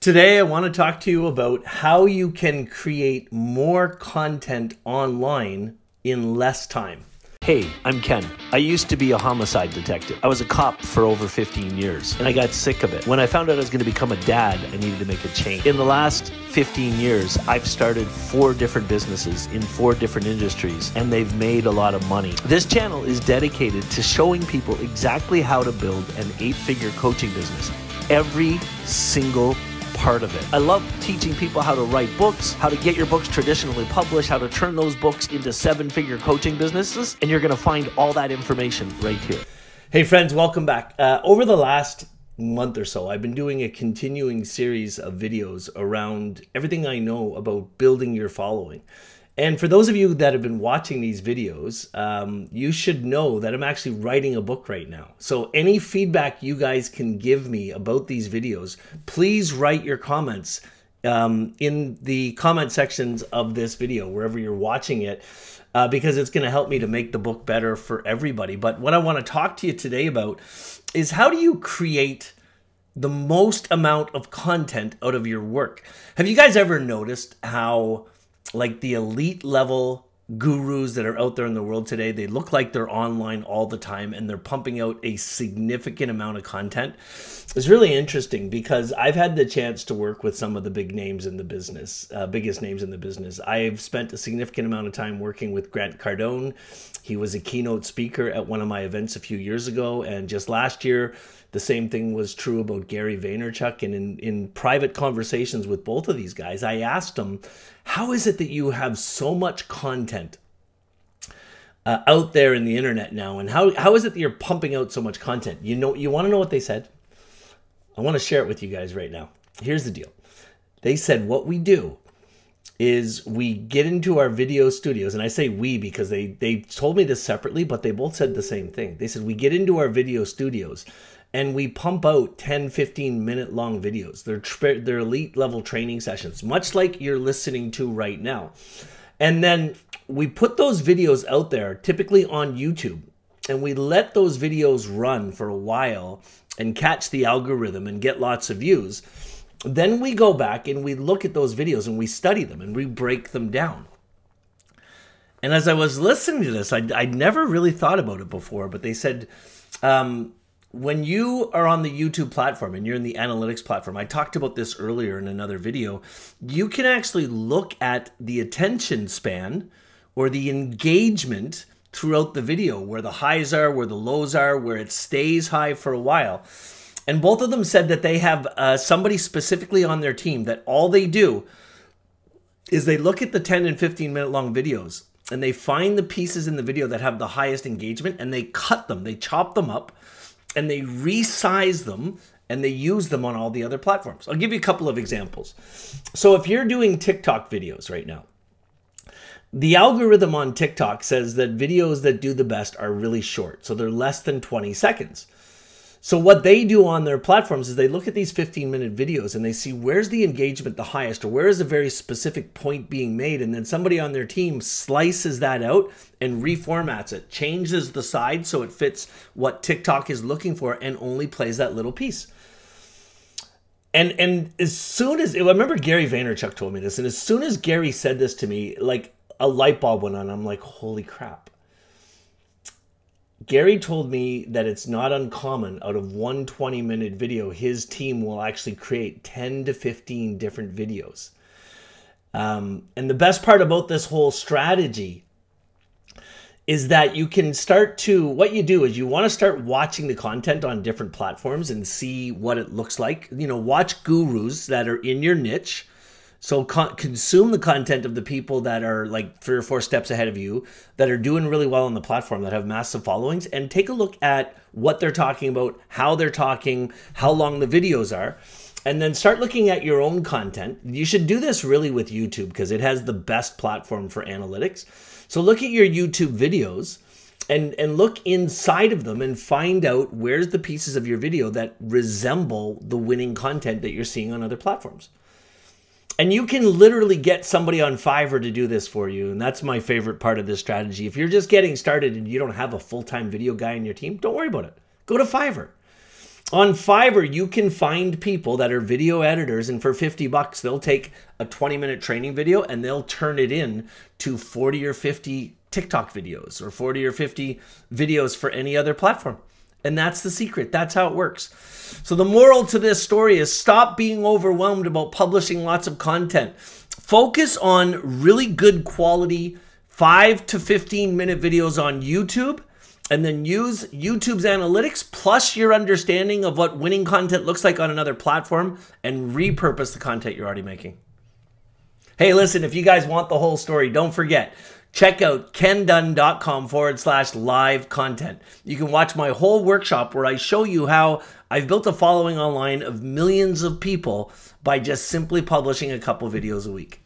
Today, I want to talk to you about how you can create more content online in less time. Hey, I'm Ken. I used to be a homicide detective. I was a cop for over 15 years, and I got sick of it. When I found out I was going to become a dad, I needed to make a change. In the last 15 years, I've started 4 different businesses in 4 different industries, and they've made a lot of money. This channel is dedicated to showing people exactly how to build an 8-figure coaching business. Every single part of it. I love teaching people how to write books, how to get your books traditionally published, how to turn those books into 7-figure coaching businesses, and you're going to find all that information right here. Hey friends, welcome back. Over the last month or so, I've been doing a continuing series of videos around everything I know about building your following. And for those of you that have been watching these videos, you should know that I'm actually writing a book right now. So any feedback you guys can give me about these videos, please write your comments in the comment sections of this video, wherever you're watching it, because it's going to help me to make the book better for everybody. But what I want to talk to you today about is how do you create the most amount of content out of your work? Have you guys ever noticed how like the elite level gurus that are out there in the world today, they look like they're online all the time and they're pumping out a significant amount of content? It's really interesting because I've had the chance to work with some of the big names in the business, biggest names in the business. I've spent a significant amount of time working with Cardone. He was a keynote speaker at one of my events a few years ago, and just last year, the same thing was true about Gary Vaynerchuk. And in private conversations with both of these guys, I asked them, how is it that you have so much content out there in the internet now? And how is it that you're pumping out so much content? You want to know what they said? I want to share it with you guys right now. Here's the deal. They said, what we do is we get into our video studios, and I say we because they told me this separately, but they both said the same thing. They said, we get into our video studios and we pump out 10, 15-minute long videos. They're elite level training sessions, much like you're listening to right now. And then we put those videos out there, typically on YouTube, and we let those videos run for a while and catch the algorithm and get lots of views. Then we go back and we look at those videos and we study them and we break them down. And as I was listening to this, I'd never really thought about it before, but they said, when you are on the YouTube platform and you're in the analytics platform, I talked about this earlier in another video, you can actually look at the attention span or the engagement throughout the video, where the highs are, where the lows are, where it stays high for a while. And both of them said that they have somebody specifically on their team that all they do is they look at the 10 and 15-minute long videos and they find the pieces in the video that have the highest engagement and they cut them, they chop them up, and they resize them and they use them on all the other platforms. I'll give you a couple of examples. So if you're doing TikTok videos right now, the algorithm on TikTok says that videos that do the best are really short. So they're less than 20 seconds. So what they do on their platforms is they look at these 15-minute videos and they see where's the engagement the highest, or where is a very specific point being made, and then somebody on their team slices that out and reformats it, changes the side so it fits what TikTok is looking for, and only plays that little piece. And as soon as, I remember Gary Vaynerchuk told me this, and as soon as Gary said this to me, like a light bulb went on. I'm like, holy crap. Gary told me that it's not uncommon, out of one 20-minute video, his team will actually create 10 to 15 different videos. And the best part about this whole strategy is that you can start to, what you do is you want to start watching the content on different platforms and see what it looks like. You know, watch gurus that are in your niche. So consume the content of the people that are like 3 or 4 steps ahead of you, that are doing really well on the platform, that have massive followings, and take a look at what they're talking about, how they're talking, how long the videos are, and then start looking at your own content. You should do this really with YouTube because it has the best platform for analytics. So look at your YouTube videos and look inside of them and find out where's the pieces of your video that resemble the winning content that you're seeing on other platforms. And you can literally get somebody on Fiverr to do this for you. And that's my favorite part of this strategy. If you're just getting started and you don't have a full-time video guy in your team, don't worry about it. Go to Fiverr. On Fiverr, you can find people that are video editors, and for 50 bucks, they'll take a 20-minute training video and they'll turn it in to 40 or 50 TikTok videos or 40 or 50 videos for any other platform. And that's the secret. That's how it works. So the moral to this story is stop being overwhelmed about publishing lots of content. Focus on really good quality 5 to 15-minute videos on YouTube, and then use YouTube's analytics plus your understanding of what winning content looks like on another platform and repurpose the content you're already making. Hey, listen, if you guys want the whole story, don't forget, check out kendunn.com/live content. You can watch my whole workshop where I show you how I've built a following online of millions of people by just simply publishing a couple videos a week.